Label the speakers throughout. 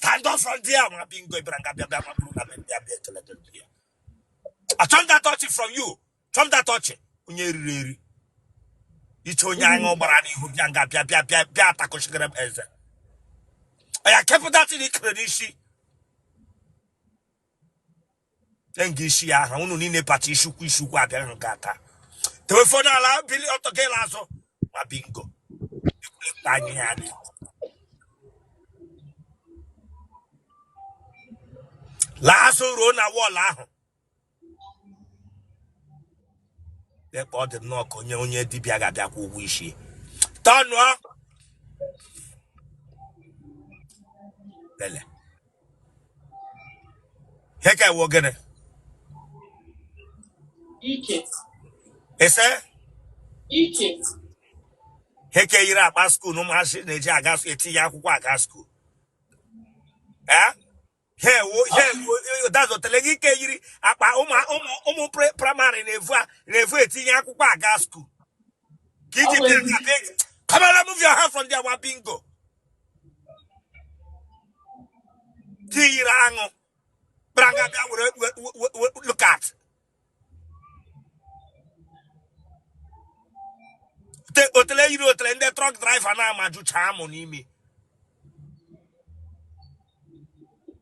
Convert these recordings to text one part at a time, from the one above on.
Speaker 1: stand up from there. I'm being going I turn that touch from you. Turn that touch. It's on young Barani who Yanga Piata Koshigram Eza. I kept that in the credit. Then Gishia, only in a party Shuku Gata. The phone allowed Billy Otogelazo. My bingo. Tiny hand. Lasso Rona Walla. They bought the knock on your Dibiaga Daku Wishy. Tanwa. Lele. Heck, I will get it.
Speaker 2: Ike.
Speaker 1: Ese?
Speaker 2: Ike.
Speaker 1: Heck, you're at school, no machine, the Jagas, Yaku school. Eh? Hey, that's what the legi kiri. Apa oma primary nevu etinya akwụkwọ aga school. Kiji come on, move your hand from there, wa bingo. Tirango. Branga look at. Otele you otele the truck driver na maju chamo ni mi.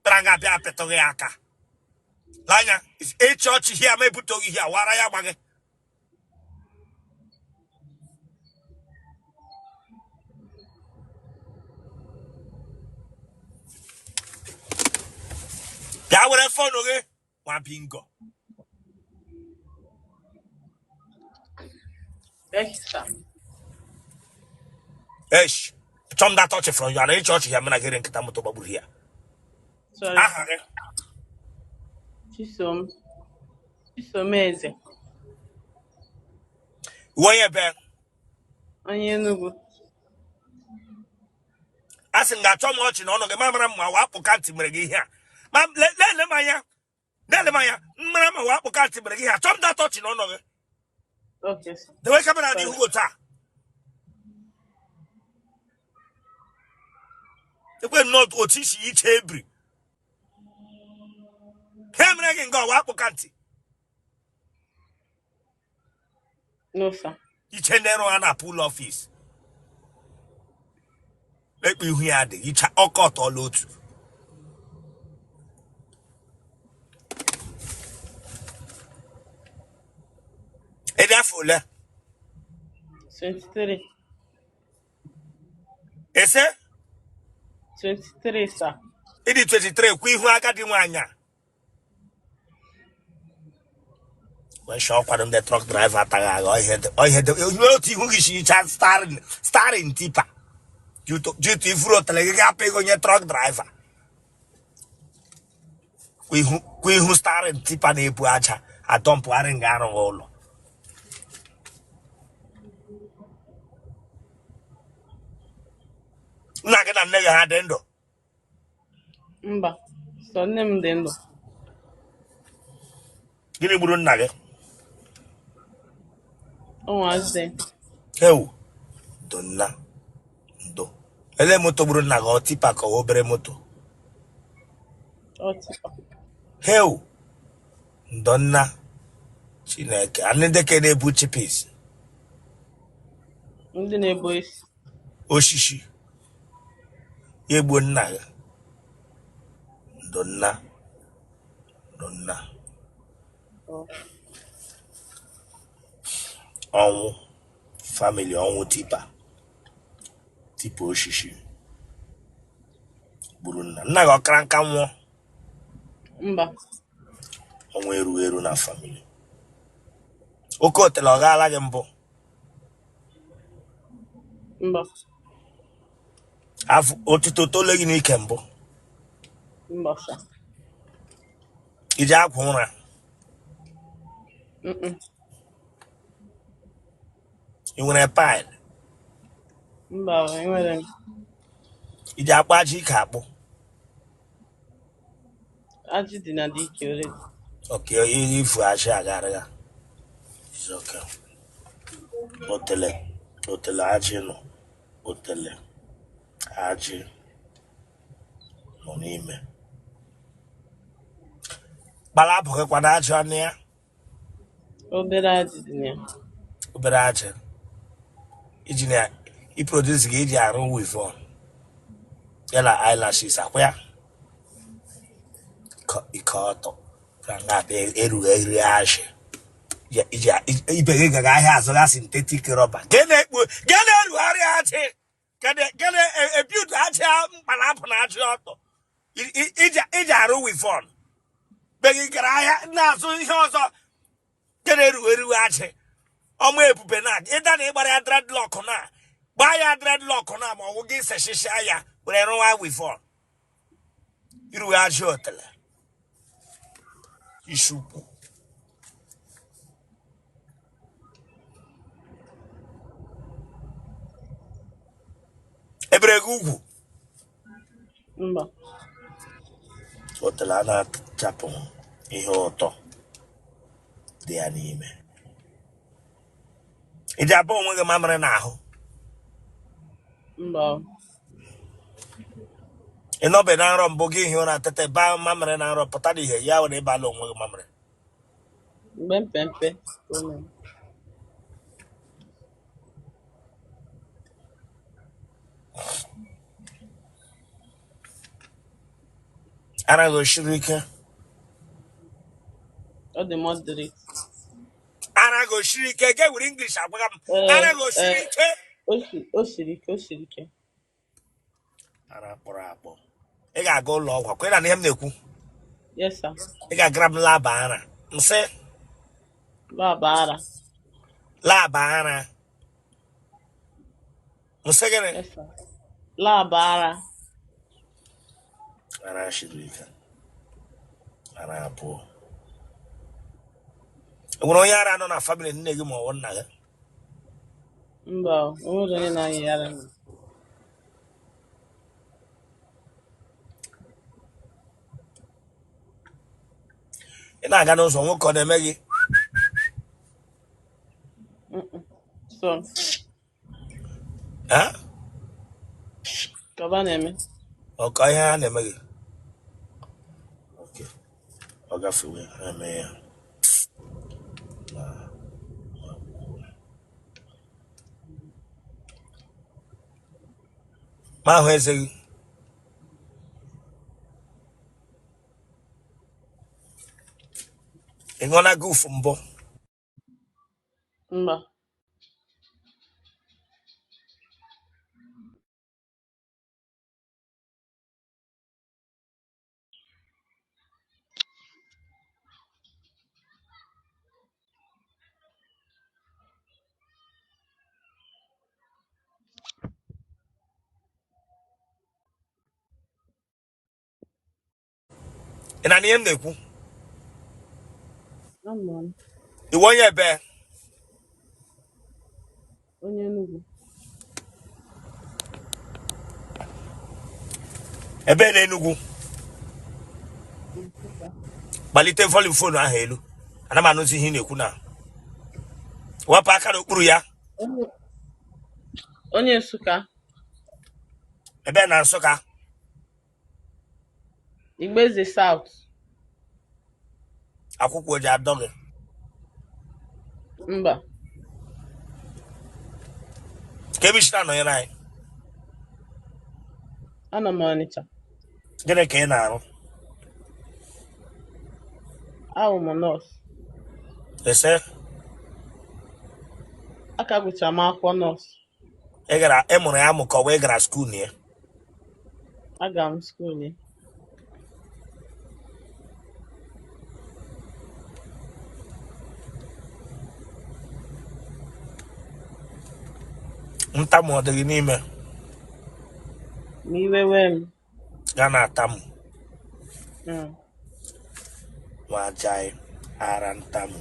Speaker 1: Branga bia petoge aka. Lanya, is a church here me butogi here. Wara ya bage. Ya were phone oge. Wa bingo. Esh. Tom that touch from you. And a church here, man, I get in Kitamoto Babu here.
Speaker 2: Sorry. Chisom eze.
Speaker 1: Where you been?
Speaker 2: Onye Enugu.
Speaker 1: Asking that Tom watching on the mamma, my wapo can't bring here. Mam, let them, Mamma wapo can't bring here. Tom that touching on it.
Speaker 2: Okay.
Speaker 1: The way coming out of the water. They were not Otishi each every. Camera can go wapo can't.
Speaker 2: No, sir.
Speaker 1: Each and every one pool office. Let me hear the each all cut all out. And therefore,
Speaker 2: 23.
Speaker 1: is it?
Speaker 2: 23, sir.
Speaker 1: It is 23. We who are getting one. When shop on the truck driver, I had you know, who is starring tipper. You fruit like pay on your truck driver. We who starring tipper ne puacha. I don't pour in Gano all. Naga never had endo.
Speaker 2: Mba. So name dendo.
Speaker 1: Give me Burun Naga.
Speaker 2: Oh, was there?
Speaker 1: Hey, donna. Do. Ele moto Burun Naga, tipper ko obere moto.
Speaker 2: Oh, tipa.
Speaker 1: Hey, donna. Chineke, and then they can butcher piece.
Speaker 2: Ndị na-ebo isi.
Speaker 1: Oshishi. Yegbo Naga. Donna.
Speaker 2: Oh.
Speaker 1: On family on tipa oshishi buruna nna ga okranka nwo
Speaker 2: Mba.
Speaker 1: onwe eru na family oke Otele ogala gị mbụ
Speaker 2: Mba.
Speaker 1: afụ otito tole gị n'ike mbụ
Speaker 2: Mba, sir.
Speaker 1: iji akwa ụra ị nwere pile
Speaker 2: Mba, enwere m.
Speaker 1: iji akpa aja ike akpụ
Speaker 2: Ajị dị na dị ike ole.
Speaker 1: oke ifu aja agara ya is okay Otele aji no Otele aji n'ime gbara abụghị kwana ajọ ọnụ ya
Speaker 2: obere ajị dị na ya.
Speaker 1: obere ajọ iji na iproduce ga eji arụ wivon ya na eyelashes akwa ya ike ọtọ nga abịa erughi ajị ibe gị gaga ahịa azụga sintetik rọba gana erugharị ajị gana ebiudu ajị mkpalapụ na ajị ọtọ iji arụ wivon begị gara ahịa na-azụ ihe ọzọ gana erughi ajị ọmụ ebube na ịda na ịgbara ya dreadlock na gbaa ya dreadlock na ma ọwụ gị seshisha ya were rụwa wivon irughi ajị otele isi ukwu ebere gị ugwu
Speaker 2: Mba.
Speaker 1: otele a na-achapụ ihe ụtọ dị ya n'ime iji abụ onwe gị mamịrị n'ahụ
Speaker 2: Mba.
Speaker 1: ịnọbe na nrọ mbụ gị ihe ụra tete baa mamịrị na nrọ pụta n'ihe ya were ịbala onwe gị mamịrị
Speaker 2: Mgbe mpempe.
Speaker 1: anaghị osiri ike
Speaker 2: Ọ dị moderate.
Speaker 1: anaghị osiri ike ga were English agwaga m anaghị osiri ike
Speaker 2: O siri ike.
Speaker 1: ara kpọrọ akpọ ị ga-aga ụlọ ọgwụ kwere na ihe m na-ekwu
Speaker 2: Yes, sir.
Speaker 1: ị ga-agara m laba ara nsị
Speaker 2: Babara.
Speaker 1: laba ara nsị gịnị
Speaker 2: Yes, sir. Labara.
Speaker 1: ara siri ike ara abụọ enwere onye ara nọ na famili nne gị ma ọ bụ nna gị
Speaker 2: Mba. Onwere onye na-anya yara m.
Speaker 1: ị na-aga n'ụzọ nwoke ọ na-eme gị
Speaker 2: So, kaba na-eme.
Speaker 1: ọka ihe ha na-eme gị ọ gafewe ha eme ya ma ahụ eze gị ị ṅụọla gị ụfụ mbụ
Speaker 2: Mba.
Speaker 1: ị na ihe m na-ekwu
Speaker 2: Ama m.
Speaker 1: iwe onye ebe
Speaker 2: Onye Enugu.
Speaker 1: ebe na Enugu
Speaker 2: Nsụka.
Speaker 1: gbalite volume fonu ahụ elu ana m anụzi ihe ị na-ekwu na wepụ aka n'okpuru ya
Speaker 2: Onye Nsụka.
Speaker 1: ebe na Nsụka
Speaker 2: Igbeze South.
Speaker 1: akwụkwọ oji adọ gị
Speaker 2: Mba.
Speaker 1: ka ebe isi na-anọnyere anyị
Speaker 2: Ana m Ọnịcha.
Speaker 1: gịnị ka ị na-arụ
Speaker 2: Ahụ m nọọsụ.
Speaker 1: ese
Speaker 2: Aka gụchara m akwụkwọ nọọsụ.
Speaker 1: ị mụrụ ya amụ ka ọ bụ ị gara skuul ya
Speaker 2: Aga m skuul ya.
Speaker 1: ntamu ọ dị gị n'ime
Speaker 2: Ma iwe wee m.
Speaker 1: ga na-atamu nwajai ara ntamu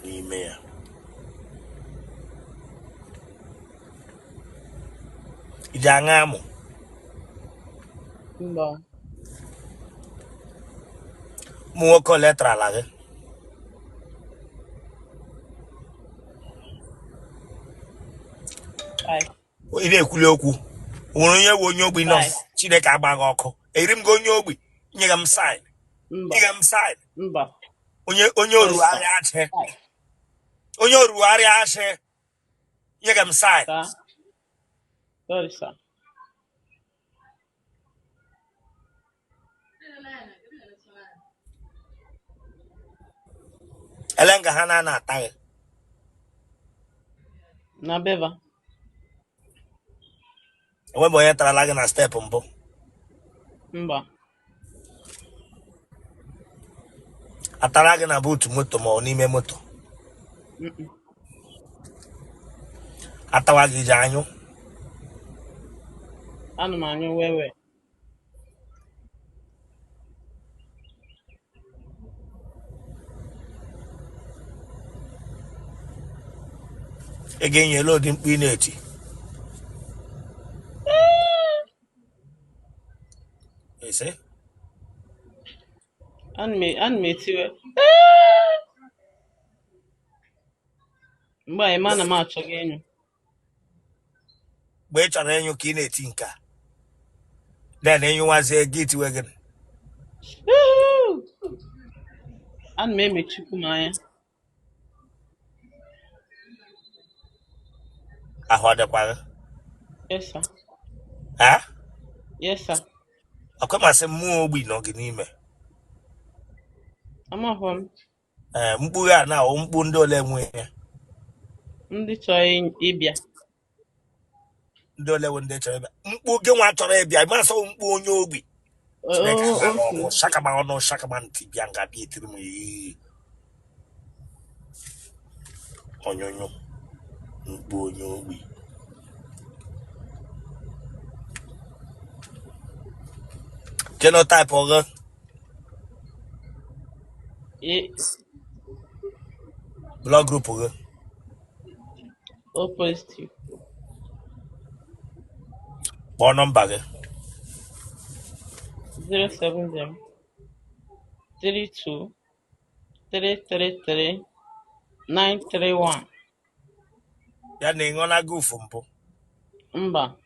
Speaker 1: n'ime ya iji aṅa amụ
Speaker 2: Mba.
Speaker 1: ụmụ nwoke ole tarala gị ị na-ekwuli okwu nwere onye bụ onye ogbi nọọsụ Chineke agbaghị ọkụ eri m gị onye ogbi nye m sign
Speaker 2: Mba.
Speaker 1: nye m sign
Speaker 2: Mba.
Speaker 1: onye
Speaker 2: Sorry, sir.
Speaker 1: orugharị achị onye orugharị achị nye m sign
Speaker 2: Sir. Sorry, sir.
Speaker 1: elenga ha na-ataghị
Speaker 2: Na beva.
Speaker 1: enwebụ onye tarala gị na step mbụ
Speaker 2: Mba.
Speaker 1: atara gị na buutu moto ma ọ n'ime moto atawa gị ji anyụ
Speaker 2: Anụ m anyụ wewe.
Speaker 1: ị ga-enyela ụdị mkpu ị na-eti ese
Speaker 2: Anụ m etiwe. Mgbe anyị ma na m achọghị enyu.
Speaker 1: mgbe ị chọrọ enyu ka ị na-eti nke a then enyụwazie gị itiwe gị
Speaker 2: Anụ m emechukwu m anya.
Speaker 1: ahụ ọ dịkwa gị
Speaker 2: Yes, sir.
Speaker 1: ha
Speaker 2: Yes, sir.
Speaker 1: ọkwa masị mmụọ ogbi nọ gị n'ime
Speaker 2: Amahụ m.
Speaker 1: mkpu ya na mkpu ndị ole nwe ya
Speaker 2: Ndị chọrọ ịbịa.
Speaker 1: ndị ole ndị chọrọ ịbịa mkpu gị nwa chọrọ ịbịa masị mkpu onye ogbi shakama ọnụ shakama ntị bịa nga bịa etiri m onyonyo mkpu onye ogbi genotype ọgụ blood group ọgụ
Speaker 2: O positive.
Speaker 1: kpọọ nọmba gị
Speaker 2: 070 32 333 931.
Speaker 1: ya na ịṅụla gị ụfụ mpụ
Speaker 2: Mba.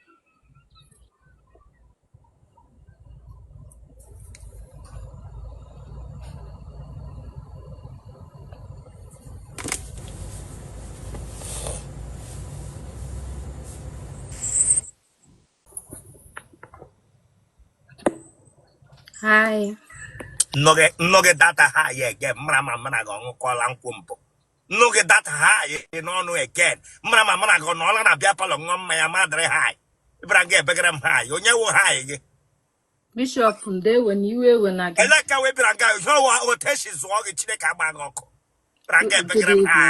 Speaker 3: Hi.
Speaker 1: nnọgị data ha ya ege mara ma mana gị ọṅụkọla nkwụ mpụ nnọgị data ha ya n'ọnụ egen mara ma mana gị ọnọla na bịa palọ ṅụọ mmanya madịrị ha ịbara gị ebegara m ha onye wụ ha gị
Speaker 3: Bishop ndewe na iwe ewe na gị.
Speaker 1: eleka wee bịara nga ihe ọwa oteshi zụọ gị Chineke agba gị ọkụ bịara gị ebegara m ha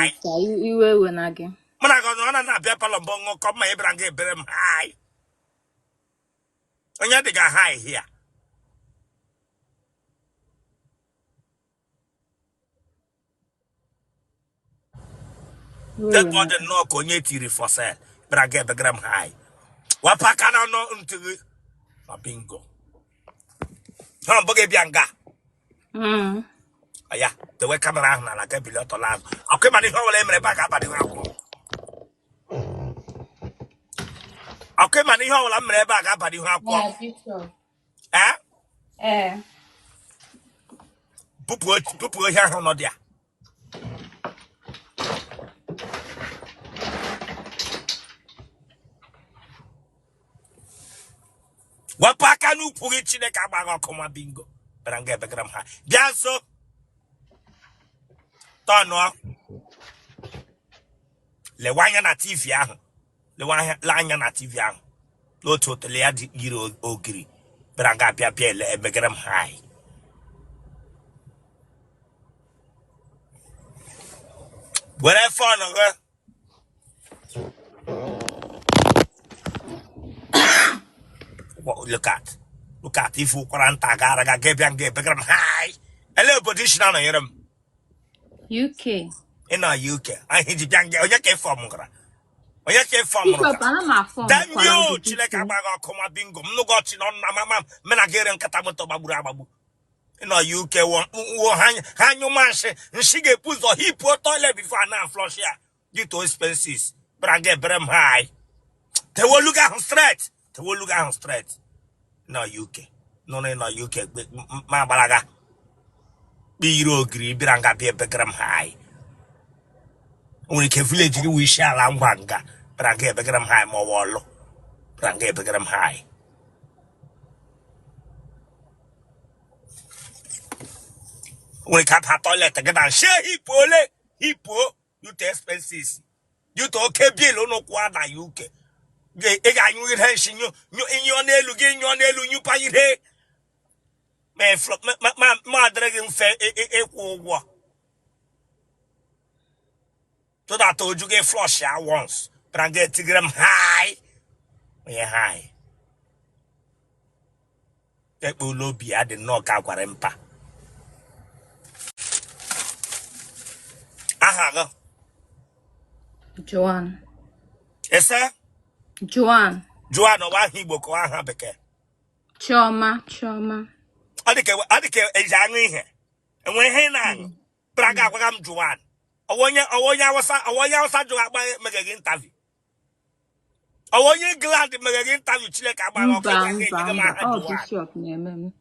Speaker 3: Iwe ewe na gị.
Speaker 1: mana gị ọnọla na bịa palọ mbọ ṅụkọ mmanya ịbara gị ebere m ha onye dị ga ha ihe a That was the knock on your theory for sale. But I get the gram high. What pack can I know into the bingo? No, Buggy Bianga. Yeah, the way come around and I get below to land. I'll come and hold him back up at the ground. I'll come and hold him back up at the ground. Eh? Pupu here on no dia. Wapaka nu puri Chineke agbaghị ọkụ ma bingo bịara nga ebegara m ha bịa nso tọnụọ lewe anya na TV ahụ le anya na TV ahụ n'otu otele ya yiri ogiri bịara nga bịa bịa ebegara m ha were fọnụ gị look at if you quaranta gara get background high. Hello, position on your
Speaker 3: UK.
Speaker 1: In our UK. I hit the young girl, you came from Gra. When you came from
Speaker 3: Then
Speaker 1: you, Chileka Baga, Coma Bingo, no got in on Mamma, Menager Katamoto Baburababu. In our UK one, hang your mansion, and she get put or he put toilet before now flush here due to expenses. But I get Brem high. They will look at him straight. They will look at him straight. no UK. No UK. Ma balaga. Biro gri biranga be begram high. Only ke village we shall ambanga. Brange begram high mo wallo. Brange begram high. Only cap ha toilet again and share hipo. You to expenses. You to okay bill no kwa na UK. Ega you attention you in your nelu gain your nelu you pay it. Man flop ma dragon fair equal. So that told you get flush out once. But I get to get them high. Yeah, high. That will be at the knock out quarempa. Aha,
Speaker 3: Joanna.
Speaker 1: yes, sir.
Speaker 3: Joanna.
Speaker 1: Joanna, why he will go on beke.
Speaker 3: Choma.
Speaker 1: I think a young here. And when he nang, Braga, what I'm Joanna. I want you was to make an interview. I want you glad to make an interview. Check about okay,
Speaker 3: Oh, Bishop, near me.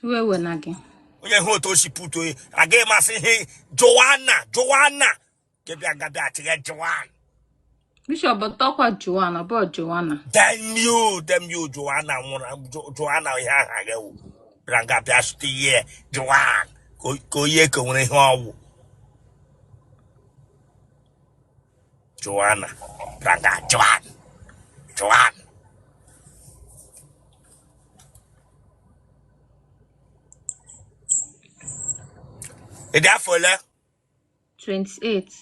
Speaker 3: Where were again?
Speaker 1: Who told she put away? I gave my say, Joanna. Give me a gada to get Joanna.
Speaker 3: Bishop, but talk about Joanna.
Speaker 1: Damn you, Joanna. Joanna, yeah, Branga Piasti, yeah, Joanna. Go ye, go in home. Joanna, Branga, Joanna. Is that for her?
Speaker 3: 28.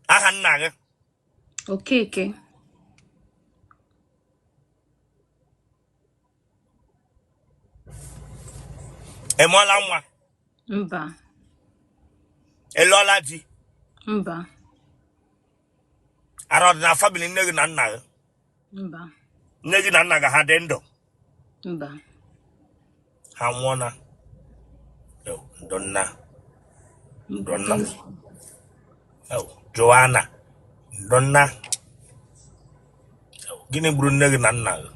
Speaker 1: I
Speaker 3: Okay.
Speaker 1: Emola,
Speaker 3: Mba.
Speaker 1: Elola di.
Speaker 3: Mba.
Speaker 1: I don't know family nigga.
Speaker 3: Mba.
Speaker 1: Nigga had endo.
Speaker 3: Mba.
Speaker 1: Hamwana. No, Donna. Oh, Joanna. Donna. Gini bruneg nana.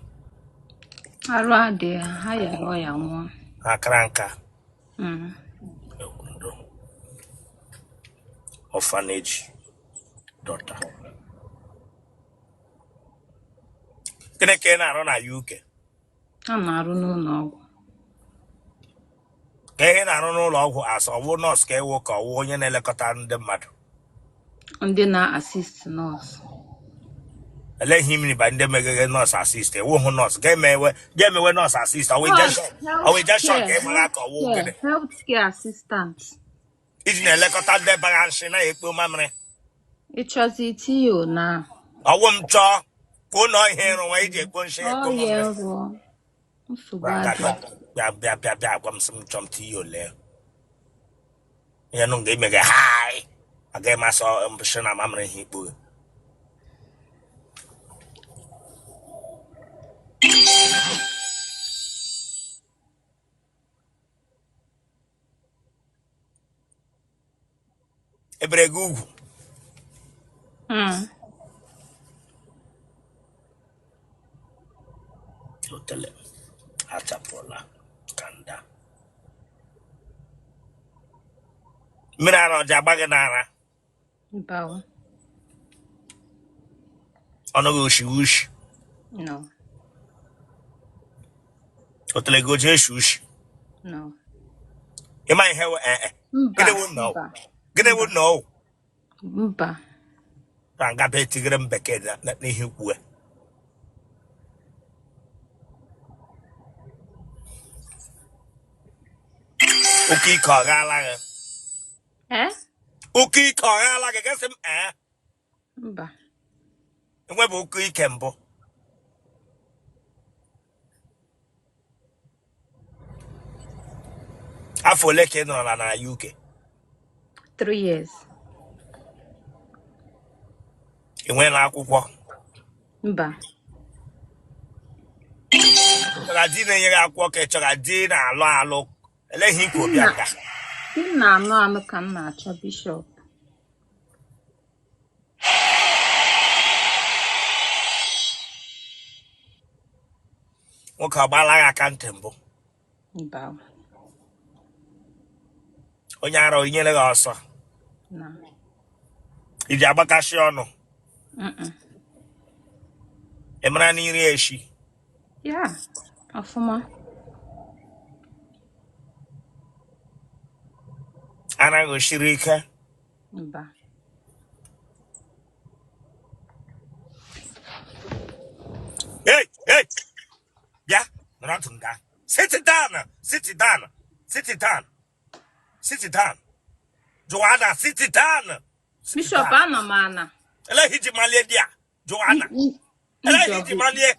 Speaker 3: Arade, haya roya mo.
Speaker 1: Akranka. Orphanage. Daughter. Kene kena run a UK.
Speaker 3: Amaru no.
Speaker 1: Kena run all of us or will not scare walk or one in Elecotan the mud.
Speaker 3: And then I assist nurse.
Speaker 1: Let him by them again nurse assist. A woman nurse. Get me when nurse assist. I will just shot game like a walk.
Speaker 3: Healthcare assistant.
Speaker 1: Isn't Elecotan the Baranshina, a mamre?
Speaker 3: It was it you now.
Speaker 1: I won't talk. Go no here away, one share.
Speaker 3: Oh, yeah. So bad.
Speaker 1: Come some chum to you there. You know, they make a high. I gave myself impression of mamma he put. Every Google. Otele. Atapola. Kanda. Mirano Jabaganara.
Speaker 3: Bow.
Speaker 1: Onogo
Speaker 3: No.
Speaker 1: Otele go Jesus.
Speaker 3: No.
Speaker 1: You might have Get it know. Get it would know.
Speaker 3: Mba.
Speaker 1: Ranga Petigram Beckett that me who were. Uki Kogala. Uki Kogala, I guess him,
Speaker 3: Mba.
Speaker 1: and where Uki Kembo. I for lecking on an UK.
Speaker 3: 3 years.
Speaker 1: It went like walk.
Speaker 3: Mba.
Speaker 1: I didn't walk at I did a look. Let him go Bianca.
Speaker 3: Nna no amaka na acha Bishop.
Speaker 1: nwoke agbala ya aka ntị mbụ
Speaker 3: Mba.
Speaker 1: onye ara onyere gị ọsọ
Speaker 3: Na.
Speaker 1: iji agbakashi ọnụ emara na iri eshi
Speaker 3: Ya. Ọfụma.
Speaker 1: anaghị osiri ike
Speaker 3: Mba.
Speaker 1: hey bịa nọrọ ntụ nga sit down Joanna sit down
Speaker 3: Bishop anọ m ana.
Speaker 1: eleghị ji malie di a Joanna eleghị ji malie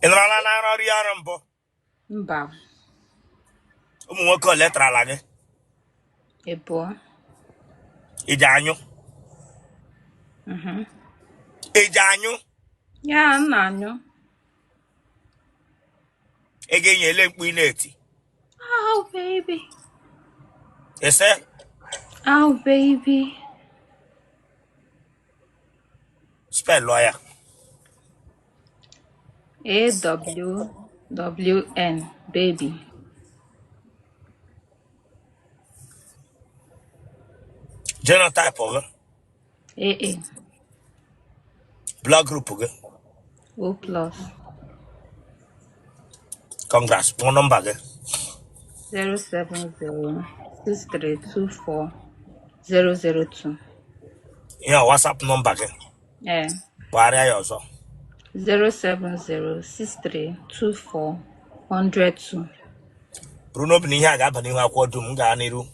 Speaker 1: ị nọrọla na ọrụ ya ọrụ mbụ
Speaker 3: Mba.
Speaker 1: ụmụ nwoke ole tarala gị
Speaker 3: Ịbụọ.
Speaker 1: iji anyụ iji anyụ
Speaker 3: Ya nna anyụ.
Speaker 1: ị ga-enyele mkpu ị na-eti
Speaker 3: Oh baby.
Speaker 1: ese
Speaker 3: Oh baby.
Speaker 1: spelụ ya
Speaker 3: AWWN baby.
Speaker 1: genotype gị
Speaker 3: AA.
Speaker 1: blood group gị
Speaker 3: O plus.
Speaker 1: congrats kpọọ nọmba gị
Speaker 3: 07063240002.
Speaker 1: ihe WhatsApp nọmba gị gbagharịa ya ọzọ
Speaker 3: 07063240002.
Speaker 1: bụrụ n'obi na ihe a ga-aba n'ihu akwụkwọ dum m gaa n'iru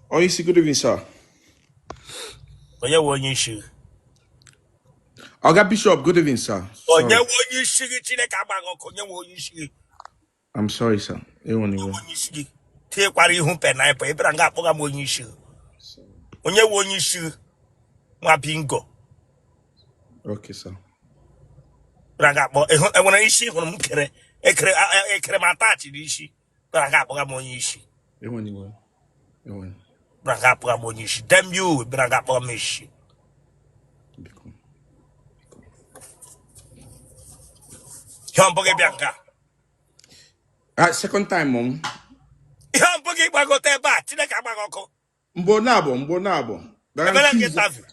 Speaker 4: Oyisi, good evening, sir.
Speaker 1: onye nwe onye isi
Speaker 4: Oga Bishop, good evening, sir.
Speaker 1: onye
Speaker 4: Sorry.
Speaker 1: nwe onye isi gị Chineke agbaghị ọkụ onye nwe onye isi gị
Speaker 4: I'm sorry, sir.
Speaker 1: onye isi gị tinyekwara ihu penaipa ebere nga akpọga m onye isi gị onye nwe onye isi gị nwa bingo
Speaker 4: Okay, sir.
Speaker 1: bere nga akpọ enwere isi hụrụ m ekere m atachi n'isi bere nga akpọga m onye isi bere nga akpọga m onye isi dem you bere nga akpọga m isi ihe mbụ gị bịa nga
Speaker 4: Second time, mom.
Speaker 1: ihe mbụ gị gbagote ebe a Chineke agbaghị ọkụ
Speaker 4: Mbo nabo.
Speaker 1: ebere gị interview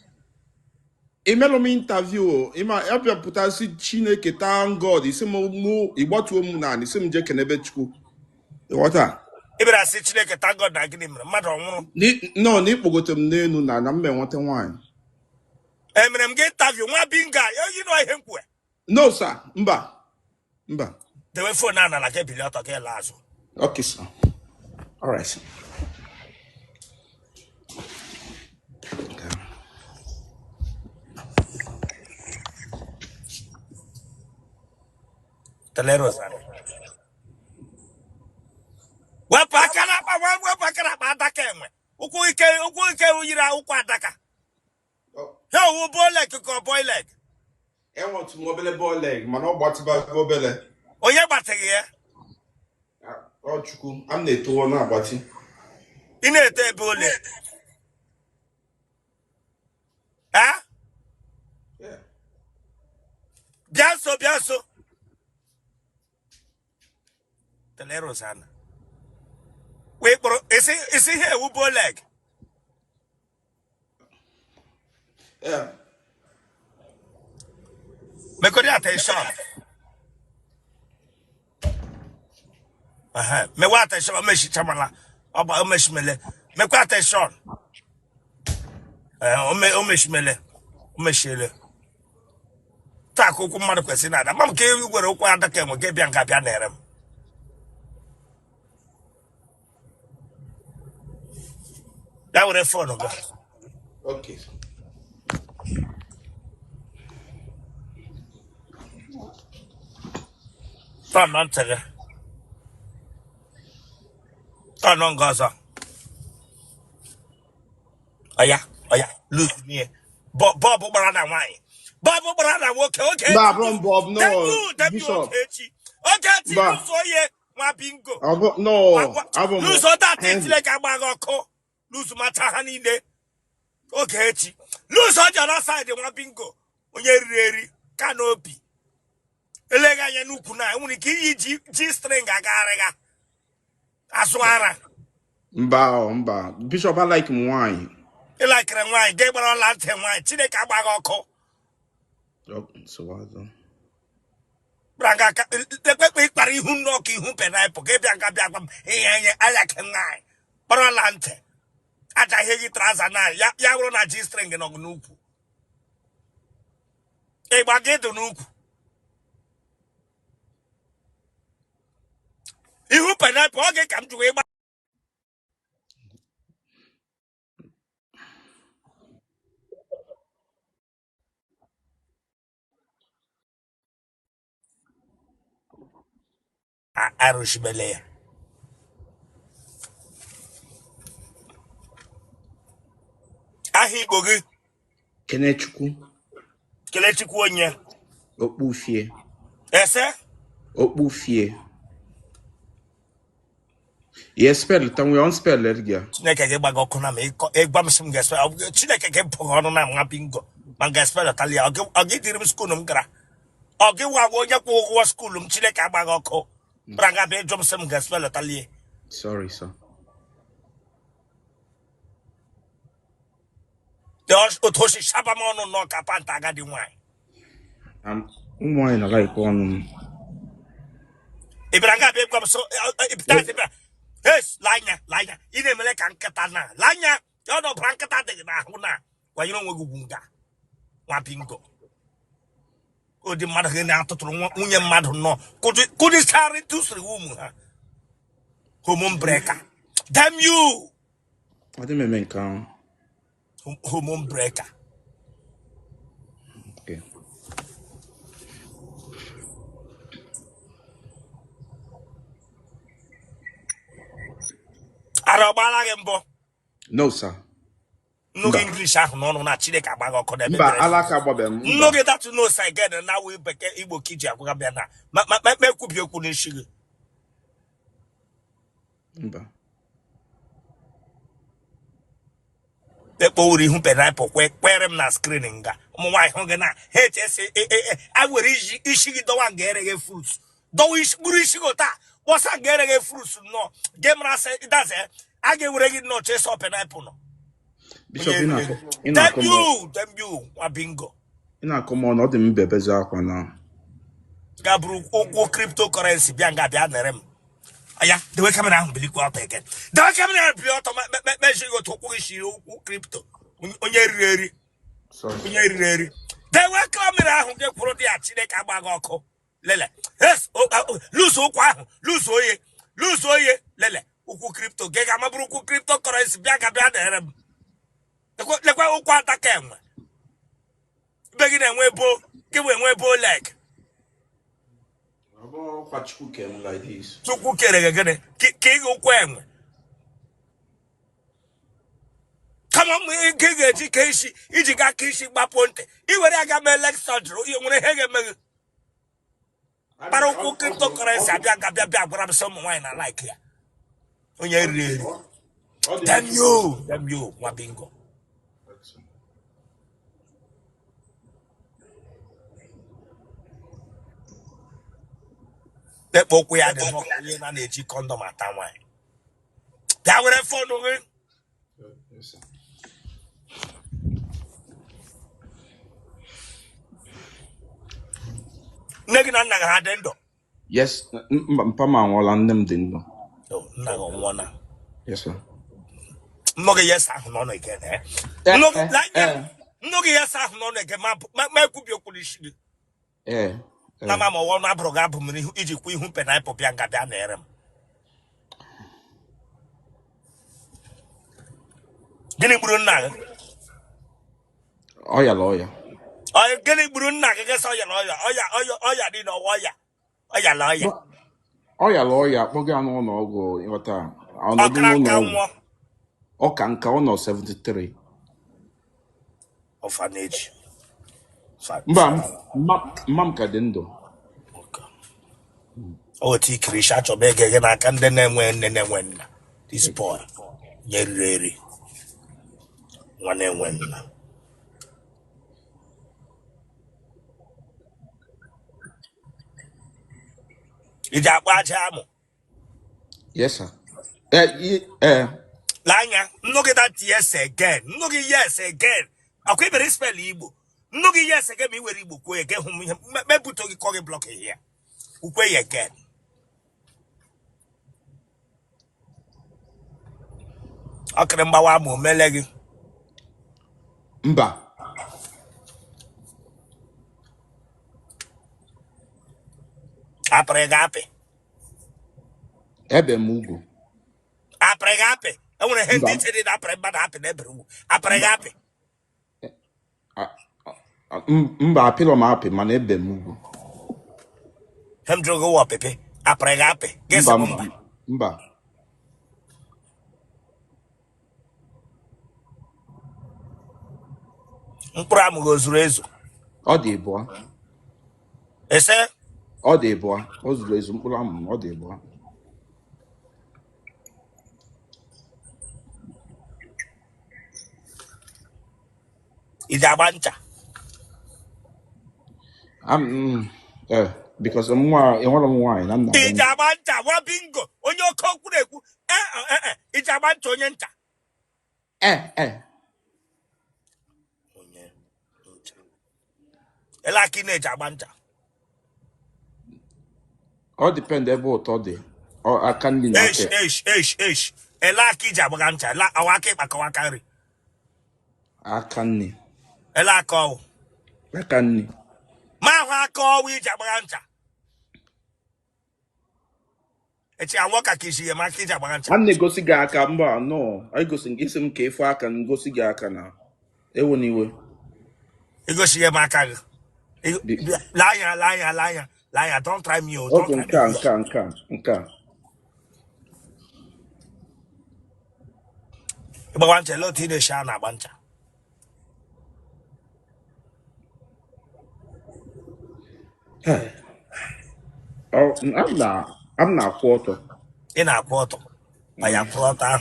Speaker 4: Imelo me interview. Ima elpia putasi Chineke thank God. Ise mo igbatu mu na ise mje kenebe chukwu. What?
Speaker 1: ebere asị Chineke thank God na gịnị mere mmadụ ọnwụrụ
Speaker 4: Ni kpogote m n'enu na mme nwete nwanyị.
Speaker 1: emere m gị interview nwa binga you know ihe nkwe
Speaker 4: No, sir. Mba.
Speaker 1: dewe phone a na ka bili ọtọ ka ele azụ
Speaker 4: Okay, sir. All right, sir.
Speaker 1: Teleros wepụ aka n'akpa adaka enwe ụkwụ ike yiri ụkwụ adaka he owu boileg ka boileg
Speaker 4: Enwere m obele ball leg, mana ọ gbatịba obele.
Speaker 1: onye gbatịghị ya
Speaker 4: Ọ Chukwu, am na-etowo na-agbatị.
Speaker 1: ị na-ete ebe ole bịa nso Teleros ana wee kpọrọ isi ihe ewu boileg mekodi attention mewa attention omeshi chamala oba omeshimele mekwa attention omeshimele omeshile tak okwu mmadụ kwesịrị na-ada ma m ka ewu gwere ụkwụ adaka enwe gị bịa nga bịa na-ere m ya were fonu gị
Speaker 4: Okay.
Speaker 1: tọnụ ntị gị tọnụ nga ọzọ ọya lose me. Bob Barana wine. Bob Barana okay.
Speaker 4: Bob, no,
Speaker 1: Them you
Speaker 4: Bishop.
Speaker 1: okay. Okay, lose all ye, my bingo.
Speaker 4: No,
Speaker 1: Lose all that thing like a bag of co. Lose my tahani de. Okay, lose all your side, one bingo. When you're ready, canopy. Elega Yanukuna, only key G string agarega. Aswara.
Speaker 4: Mba. Bishop, I like wine.
Speaker 1: You like wine, Gabriel Lantern wine, Chideka Bagoko.
Speaker 4: So what?
Speaker 1: Branga, the quick party who knocking who pen I forget Bianca, I like a nine. Baralante. At I hear it Razana, Yarona G string and Nuku. A baguette Nuku. You pen I forget come to a Irish Belay. I hear Gogi,
Speaker 4: Kenechku.
Speaker 1: Kelechikuanya.
Speaker 4: Okbufie.
Speaker 1: Yes, sir.
Speaker 4: Okbufie. Yes, spell it, and we on spell it again.
Speaker 1: Chineke ge bago kuna me e gbam sim ge spell Chineke ge pogo no na nwa bingo man ge spell talia oge dirim school num gra oge wa wo nya ko wo school num Chineke agbago ko branga be jom sim ge spell talia
Speaker 4: Sorry, sir.
Speaker 1: dos otoshi shaba mo no ka panta ga di wine
Speaker 4: Wine, I like one.
Speaker 1: e branga be gbam so e pita yes lanya ine mele kan katana lanya yo no branga ta de na huna wa yino nwe gugunga wa bingo o di mmadụ gị na-atụtụrụ nwunye mmadụ nọ kụdị sarị tụsịrị ụmụ ha hormone breaker damn you
Speaker 4: I didn't make count.
Speaker 1: hormone breaker
Speaker 4: Okay.
Speaker 1: ara ọgbala gị mbọ
Speaker 4: No, sir.
Speaker 1: nnu gị English ahụ n'ọnụ na Chineke agbaghị ọkụ n'ebe
Speaker 4: Mba,
Speaker 1: bere
Speaker 4: alaka gbabem.
Speaker 1: nnu gị datụ n'ose again na wee bekee Igbo kiji agwaga bịa na mekwubi okwu n'isi gị
Speaker 4: Mba.
Speaker 1: ekpo uri ihu penapụ kwere m na skrin nga ụmụ nwaanyị hụ gị na hs a were isi gị dọwa nga ereghe fruits dọwa bụrụ isi gị taa kpọsa nga ereghe fruits nnọọ gemara daze a ga-ewere gị nnọọ chesa penapụ nọ
Speaker 4: Bishop,
Speaker 1: dem you nwa bingo
Speaker 4: come on, not the mbebeza akwa na.
Speaker 1: ga bụrụ ụkwụ cryptocurrency bịa nga bịa nere m aya the way camera ahụ bilikwa ọtọ again the way camera bịa ọtọ meji gị otu ụkwụ isi ụkwụ crypto onye riri eri onye riri eri the way camera ahụ gị kwụrụ dị ya Chineke agbaghị ọkụ lele yes lose ụkwụ ahụ lose oye lele ụkwụ crypto gị ga mabụrụ ụkwụ cryptocurrency bịa ga bịa nere m lekwa ụkwụ ataka enwe be gị na-enwe bo gị wee enwe bo leg
Speaker 4: Like this.
Speaker 1: Chukwu kere gị ka ị ụkwụ enwe kama m ike ga-eji ka isi iji ga ka isi gbapụ ntị iwere aga mee leg surgery nwere ihe ga-eme kpara ụkwụ cryptocurrency abịa bịa gwara m sị ụmụ nwaanyị na like ya onye riri eri damn you nwa bingo ekpo okwu ya dị n'ọkụ onye na-eji kọndọm ata nwaanyị bịa were fọnụ gị nne gị na nna gị ha dị ndụ
Speaker 4: Yes, mpa ma nwala nne m dị ndụ.
Speaker 1: Nna gị ọnwụọ na
Speaker 4: Yes, sir.
Speaker 1: nnụ gị yes ahụ n'ọnụ ike nnụ gị yes ahụ n'ọnụ ike ma ekwubi okwu n'isi gị na ma ọwụ na abụrụ gị abụ m n'ihu iji kwụ ihu penapụ bịa nga bịa na-ere m gịnị gburu nna gị
Speaker 4: Ọya.
Speaker 1: gịnị gburu nna gị gịsị ọya dị n'ọwa
Speaker 4: Ọya akpọga n'ụlọ ọgwụ ịghọta ọnọdụ
Speaker 1: ọkara
Speaker 4: n'ụlọ
Speaker 1: nka
Speaker 4: ọgwụ
Speaker 1: nwụọ
Speaker 4: ọka nka ọ nọ 73
Speaker 1: Orphanage.
Speaker 4: Mam ka dị ndụ.
Speaker 1: O ti Krisha chọba ege n'aka ndị na-enwe nne na-enwe nna. This boy nyeriri nwa na-enwe nna. Iji akpa aja amụ.
Speaker 4: Yes, sir.
Speaker 1: Lanya, nnogi that yes again. Nnogi yes again. Akwe be spell Igbo. Nnogi yes again me were Igbo kwe again hum me buto gi koge block here. Ukwe again. Akere mbawa mu melegi.
Speaker 4: Mba.
Speaker 1: Apregape.
Speaker 4: Ebe mugu.
Speaker 1: Apregape. I want to hand it to the aprebada happen every apregape.
Speaker 4: Mba apilo ma api mana ebe mugu.
Speaker 1: Hem drogo wa pepe. Apregape. Guess
Speaker 4: Mba.
Speaker 1: Mpura mu go zuru ezu.
Speaker 4: Ọ dị ịbụọ.
Speaker 1: Ese?
Speaker 4: Ọ dị ịbụọ. O zuru ezu mkpụrụ amụ ọ dị ịbụọ.
Speaker 1: Ijabancha.
Speaker 4: Because enwere m nwaanyị na nna.
Speaker 1: Ijabancha wa bingo. Onye oke okwu ekwu. Ijabancha onye nta. Onye nta. Ela kine ijabancha.
Speaker 4: Ọ depend ebe ụtọ dị. Ọ aka nri na aka.
Speaker 1: Ela ki ijabancha. La awake bakawakari.
Speaker 4: Aka nri.
Speaker 1: Ela ko.
Speaker 4: Aka nri.
Speaker 1: Ma ha ko wi ijabancha. Echi anwoka kishi ye ma ki ijabancha.
Speaker 4: An na-egosi gị aka mba no. Anyị gosi gị isi m ka efu aka ngosi gị aka na ewu n'iwe.
Speaker 1: Igosi ye ma aka gị. Liar. Don't try me. Don't try me.
Speaker 4: Nka.
Speaker 1: Ibawancha lo ti de sha na bancha.
Speaker 4: I'm not quarter.
Speaker 1: Ina quarter. Aya quarter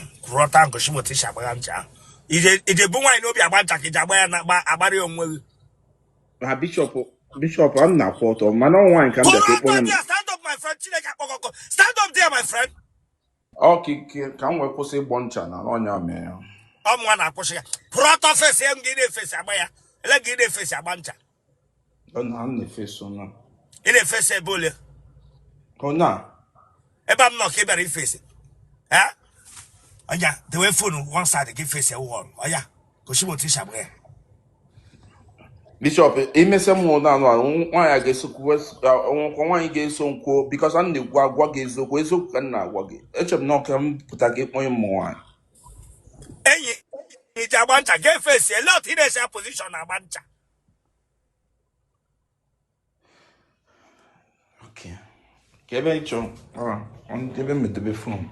Speaker 1: ngo shimoti sha bancha. Ije bu nwa ino bi abancha ki jagba ya na agbari onwe.
Speaker 4: Bishop, I'm not quarter. Man, no one can
Speaker 1: Stand up, my friend. Stand up there, my friend.
Speaker 4: Okay, can we put a bunch on your man?
Speaker 1: I'm one apostle. Proto face, I'm getting face abaya. Let get a face abancha.
Speaker 4: I'm the face on.
Speaker 1: In a face a bully.
Speaker 4: Oh, no.
Speaker 1: Ebam no keep face. Eh? Oh, yeah, the way phone one side, give face a wall. Oh, yeah, because she will teach up there.
Speaker 4: Bishop, it may some more than why I guess one against some quote because I'm the wag is the way so can not wag it. Each of no come put a get more.
Speaker 1: Hey, it's a bunch of get face a lot in a position a bunch.
Speaker 4: Okay. Kevin Chong, I'm giving me the before.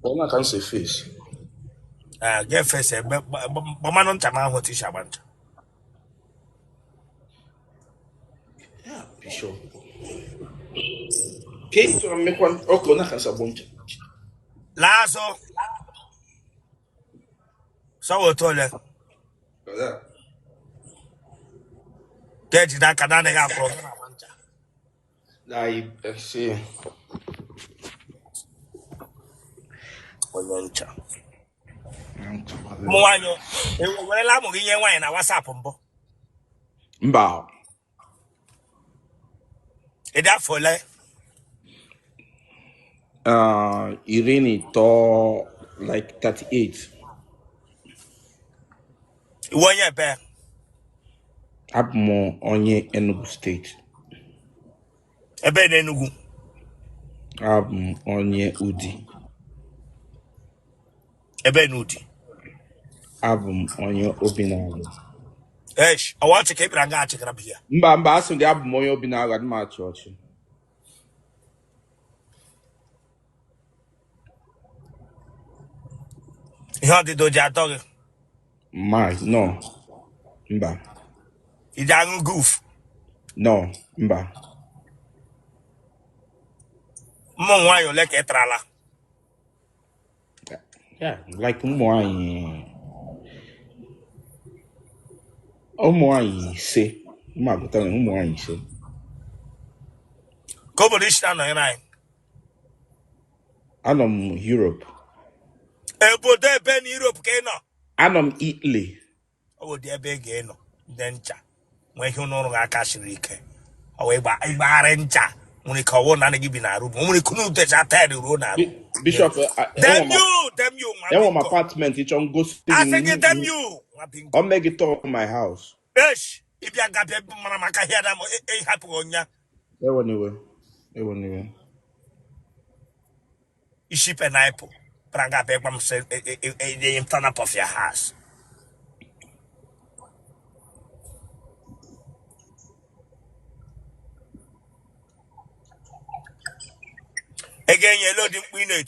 Speaker 4: Well, I can't say face.
Speaker 1: Get face a man tama what is about.
Speaker 4: Yeah, Bishop. Okay, so make one okay, na can't bunch.
Speaker 1: Lazo. So Otele. Get that Canada program.
Speaker 4: I see.
Speaker 1: Onyencha. Mwanyo. Wela mo ginye wan na WhatsApp mbo.
Speaker 4: Mba.
Speaker 1: Eda fole.
Speaker 4: Irene to like 38.
Speaker 1: Wonye be.
Speaker 4: Abmo onye Enugu State.
Speaker 1: Ebe n'Enugu.
Speaker 4: Onye Udi.
Speaker 1: Ebe n'Udi.
Speaker 4: Onye Obinaga.
Speaker 1: I want to keep ranga chikra bia.
Speaker 4: Mba asụ gị onye Obinaga dị ma chọọchị.
Speaker 1: Ihe dị doji atọ gị.
Speaker 4: My, no. Mba.
Speaker 1: Iji aṅụ goof.
Speaker 4: No. Mba.
Speaker 1: Ụmụ nwaanyị ole ka ị tarala?
Speaker 4: Yeah, like ụmụ nwaanyị ise. Mma agụta na ụmụ nwaanyị ise.
Speaker 1: Ka obodo isi anọghị anyị.
Speaker 4: Anọ m Europe.
Speaker 1: Obodo ebe na Europe ka ị nọ?
Speaker 4: Anọ m Italy.
Speaker 1: Obodo ebe ị ga-enọ ndị ncha nwee ihe n'ụrụ aka siri ike. Ọ wee ịgbagharị ncha nwere ike ọwụ na gị bi na Aruba. O nwere ike unu techa ted ruo na Aruba.
Speaker 4: Bishop,
Speaker 1: Dem you,
Speaker 4: enwe m apartment ịchọ ngosi
Speaker 1: I think them you.
Speaker 4: I'll make it all my house.
Speaker 1: Esh, if you got a maka here, I'm happy on ya.
Speaker 4: Anyway.
Speaker 1: You ship an apple. Pranga Pepam said in front of your house. Again, you know the winner.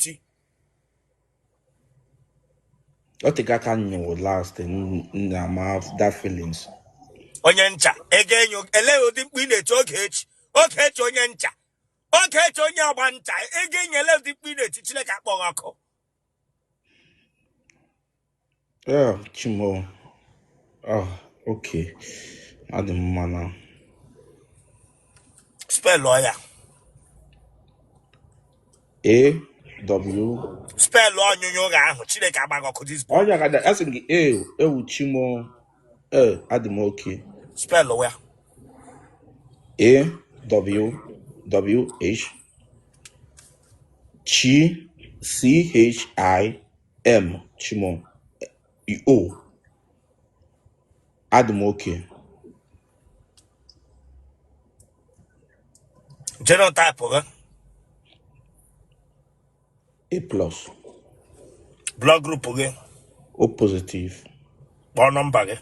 Speaker 4: What the guy can last and have that feelings.
Speaker 1: Onyencha. Again, you allow the winner to okay, Onyencha. Okay, Tonya one time. Again, you love the winner to like a bongako.
Speaker 4: Yeah, Chimo. Oh, okay. Adam Mana.
Speaker 1: Spell lawyer.
Speaker 4: A-W.
Speaker 1: Spell law, you know, Chileka Bangako this boy.
Speaker 4: Oh, yeah, that's in the Chimo. Adam, okay.
Speaker 1: Spell lawyer.
Speaker 4: A-W-W-H. C-H-I-M. Chimo. O. Adam, okay.
Speaker 1: Genotype, okay?
Speaker 4: A plus.
Speaker 1: Blood group, okay?
Speaker 4: O positive.
Speaker 1: Born number, okay?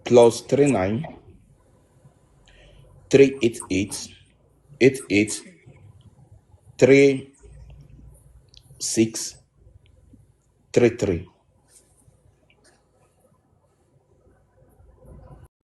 Speaker 4: Plus 39 388 88 36 33.